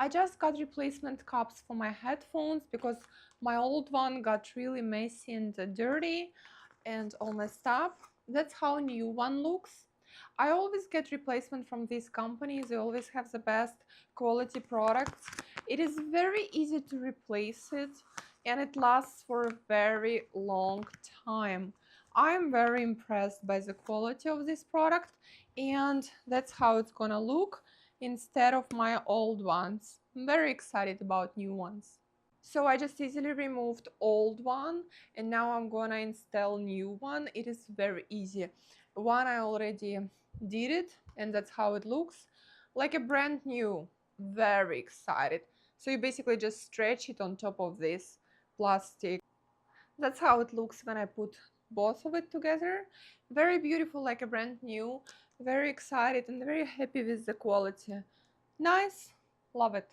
I just got replacement cups for my headphones because my old one got really messy and dirty and all messed up. That's how new one looks. I always get replacement from these companies. They always have the best quality products. It is very easy to replace it and it lasts for a very long time. I'm very impressed by the quality of this product, and that's how it's gonna look instead of my old ones. I'm very excited about new ones. So I just easily removed old one and now I'm gonna install new one. It is very easy. One I already did it and that's how it looks, like a brand new. Very excited. So you basically just stretch it on top of this plastic. That's how it looks when I put both of it together. Very beautiful, like a brand new. Very excited and very happy with the quality. Nice, love it.